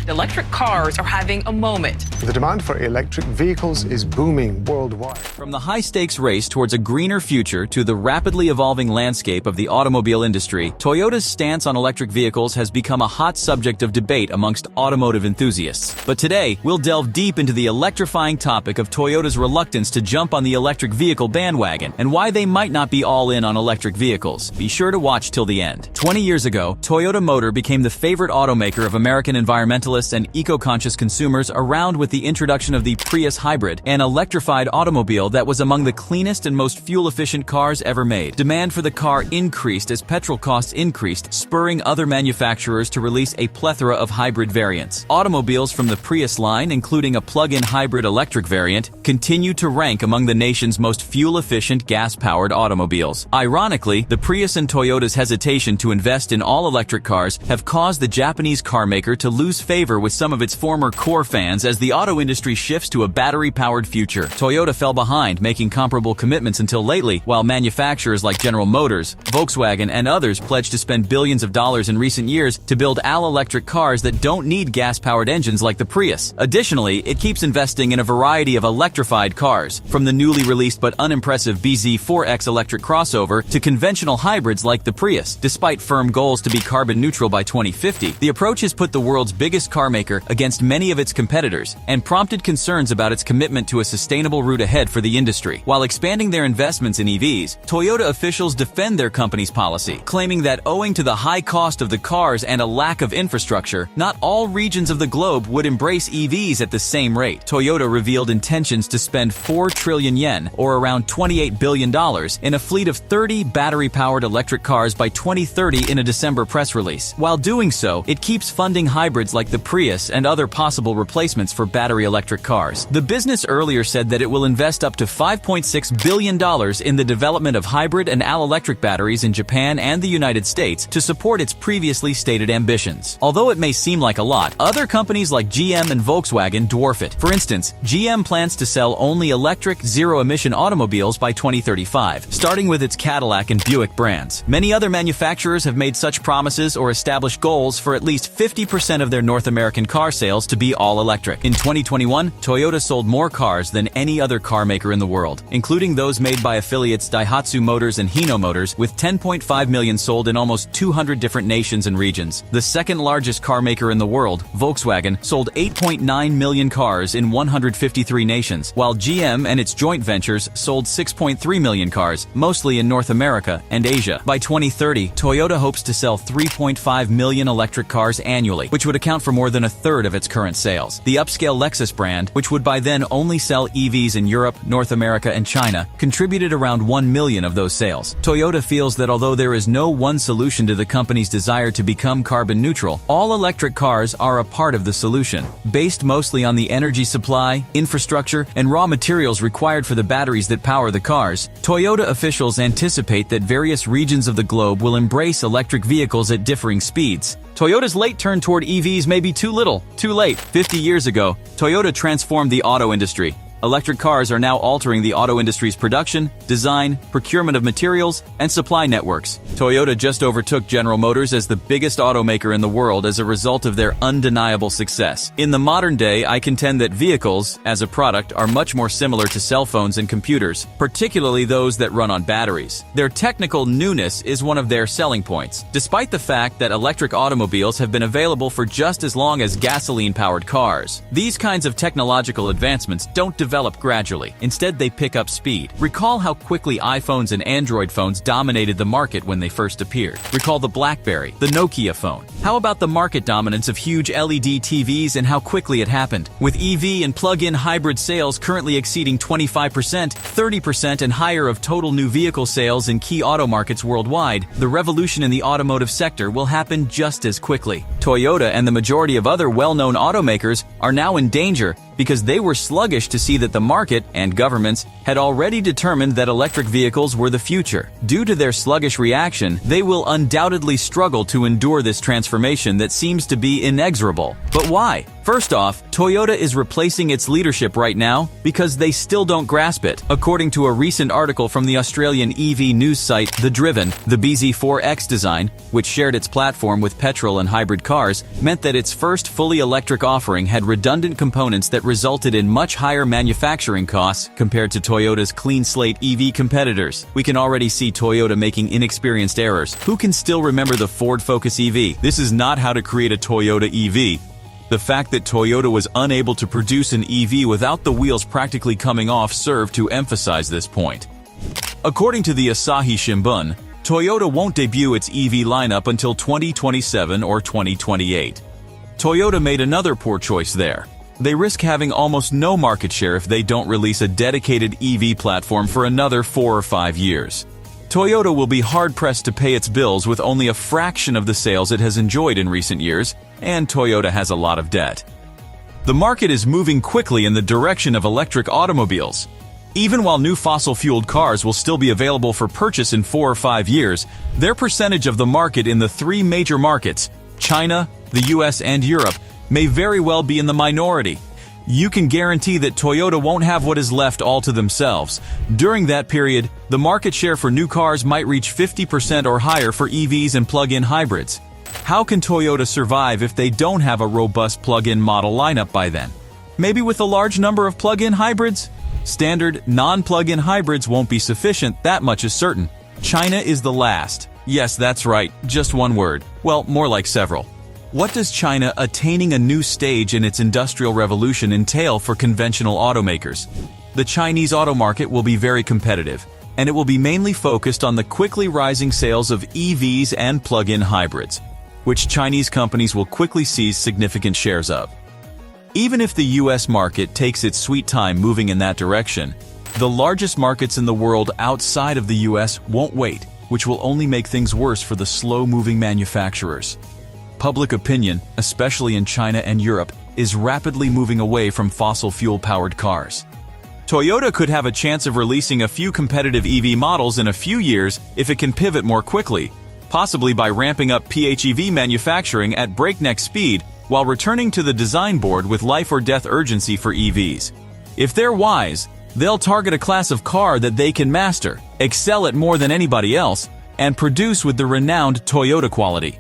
Electric cars are having a moment. The demand for electric vehicles is booming worldwide. From the high-stakes race towards a greener future to the rapidly evolving landscape of the automobile industry, Toyota's stance on electric vehicles has become a hot subject of debate amongst automotive enthusiasts. But today, we'll delve deep into the electrifying topic of Toyota's reluctance to jump on the electric vehicle bandwagon and why they might not be all in on electric vehicles. Be sure to watch till the end. 20 years ago, Toyota Motor became the favorite automaker of American environmentalists and eco-conscious consumers around with the introduction of the Prius hybrid, an electrified automobile that was among the cleanest and most fuel-efficient cars ever made. Demand for the car increased as petrol costs increased, spurring other manufacturers to release a plethora of hybrid variants. Automobiles from the Prius line, including a plug-in hybrid electric variant, continue to rank among the nation's most fuel-efficient gas-powered automobiles. Ironically, the Prius and Toyota's hesitation to invest in all-electric cars have caused the Japanese carmaker to lose favor with some of its former core fans as the auto industry shifts to a battery-powered future. Toyota fell behind, making comparable commitments until lately, while manufacturers like General Motors, Volkswagen, and others pledged to spend billions of dollars in recent years to build all-electric cars that don't need gas-powered engines like the Prius. Additionally, it keeps investing in a variety of electrified cars, from the newly released but unimpressive BZ4X electric crossover to conventional hybrids like the Prius. Despite firm goals to be carbon neutral by 2050, the approach has put the world's biggest carmaker against many of its competitors and prompted concerns about its commitment to a sustainable route ahead for the industry. While expanding their investments in EVs, Toyota officials defend their company's policy, claiming that owing to the high cost of the cars and a lack of infrastructure, not all regions of the globe would embrace EVs at the same rate. Toyota revealed intentions to spend 4 trillion yen, or around $28 billion, in a fleet of 30 battery-powered electric cars by 2030 in a December press release. While doing so, it keeps funding hybrids like the Prius and other possible replacements for battery electric cars. The business earlier said that it will invest up to $5.6 billion in the development of hybrid and all-electric batteries in Japan and the United States to support its previously stated ambitions. Although it may seem like a lot, other companies like GM and Volkswagen dwarf it. For instance, GM plans to sell only electric, zero-emission automobiles by 2035, starting with its Cadillac and Buick brands. Many other manufacturers have made such promises or established goals for at least 50% of their North American car sales to be all-electric. In 2021, Toyota sold more cars than any other car maker in the world, including those made by affiliates Daihatsu Motors and Hino Motors, with 10.5 million sold in almost 200 different nations and regions. The second largest car maker in the world, Volkswagen, sold 8.9 million cars in 153 nations, while GM and its joint ventures sold 6.3 million cars, mostly in North America and Asia. By 2030, Toyota hopes to sell 3.5 million electric cars annually, which would account for more than a third of its current sales. The upscale Lexus brand, which would by then only sell EVs in Europe, North America, and China, contributed around 1 million of those sales. Toyota feels that although there is no one solution to the company's desire to become carbon neutral, all electric cars are a part of the solution. Based mostly on the energy supply, infrastructure, and raw materials required for the batteries that power the cars, Toyota officials anticipate that various regions of the globe will embrace electric vehicles at differing speeds. Toyota's late turn toward EVs may be too little, too late. 50 years ago, Toyota transformed the auto industry. Electric cars are now altering the auto industry's production, design, procurement of materials, and supply networks. Toyota just overtook General Motors as the biggest automaker in the world as a result of their undeniable success. In the modern day, I contend that vehicles, as a product, are much more similar to cell phones and computers, particularly those that run on batteries. Their technical newness is one of their selling points, despite the fact that electric automobiles have been available for just as long as gasoline-powered cars. These kinds of technological advancements don't develop gradually. Instead, they pick up speed. Recall how quickly iPhones and Android phones dominated the market when they first appeared. Recall the BlackBerry, the Nokia phone. How about the market dominance of huge LED TVs and how quickly it happened? With EV and plug-in hybrid sales currently exceeding 25%, 30% and higher of total new vehicle sales in key auto markets worldwide, the revolution in the automotive sector will happen just as quickly. Toyota and the majority of other well-known automakers are now in danger because they were sluggish to see that the market and governments had already determined that electric vehicles were the future. Due to their sluggish reaction, they will undoubtedly struggle to endure this transformation that seems to be inexorable. But why? First off, Toyota is replacing its leadership right now because they still don't grasp it. According to a recent article from the Australian EV news site The Driven, the BZ4X design, which shared its platform with petrol and hybrid cars, meant that its first fully electric offering had redundant components that resulted in much higher manufacturing costs compared to Toyota's clean slate EV competitors. We can already see Toyota making inexperienced errors. Who can still remember the Ford Focus EV? This is not how to create a Toyota EV. The fact that Toyota was unable to produce an EV without the wheels practically coming off served to emphasize this point. According to the Asahi Shimbun, Toyota won't debut its EV lineup until 2027 or 2028. Toyota made another poor choice there. They risk having almost no market share if they don't release a dedicated EV platform for another 4 or 5 years. Toyota will be hard-pressed to pay its bills with only a fraction of the sales it has enjoyed in recent years, and Toyota has a lot of debt. The market is moving quickly in the direction of electric automobiles. Even while new fossil-fueled cars will still be available for purchase in 4 or 5 years, their percentage of the market in the 3 major markets, China, the US, and Europe, may very well be in the minority. You can guarantee that Toyota won't have what is left all to themselves. During that period, the market share for new cars might reach 50% or higher for EVs and plug-in hybrids. How can Toyota survive if they don't have a robust plug-in model lineup by then? Maybe with a large number of plug-in hybrids? Standard, non-plug-in hybrids won't be sufficient, that much is certain. China is the last. Yes, that's right, just one word. Well, more like several. What does China attaining a new stage in its industrial revolution entail for conventional automakers? The Chinese auto market will be very competitive, and it will be mainly focused on the quickly rising sales of EVs and plug-in hybrids, which Chinese companies will quickly seize significant shares of. Even if the US market takes its sweet time moving in that direction, the largest markets in the world outside of the US won't wait, which will only make things worse for the slow-moving manufacturers. Public opinion, especially in China and Europe, is rapidly moving away from fossil fuel-powered cars. Toyota could have a chance of releasing a few competitive EV models in a few years if it can pivot more quickly, possibly by ramping up PHEV manufacturing at breakneck speed while returning to the design board with life-or-death urgency for EVs. If they're wise, they'll target a class of car that they can master, excel at more than anybody else, and produce with the renowned Toyota quality.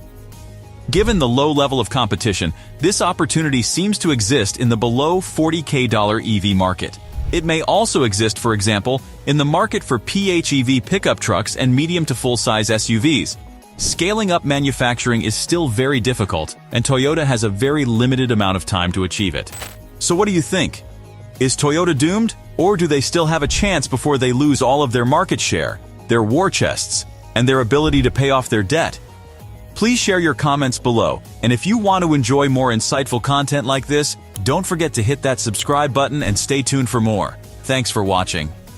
Given the low level of competition, this opportunity seems to exist in the below $40,000 EV market. It may also exist, for example, in the market for PHEV pickup trucks and medium to full-size SUVs. Scaling up manufacturing is still very difficult, and Toyota has a very limited amount of time to achieve it. So what do you think? Is Toyota doomed, or do they still have a chance before they lose all of their market share, their war chests, and their ability to pay off their debt? Please share your comments below, and if you want to enjoy more insightful content like this, don't forget to hit that subscribe button and stay tuned for more. Thanks for watching.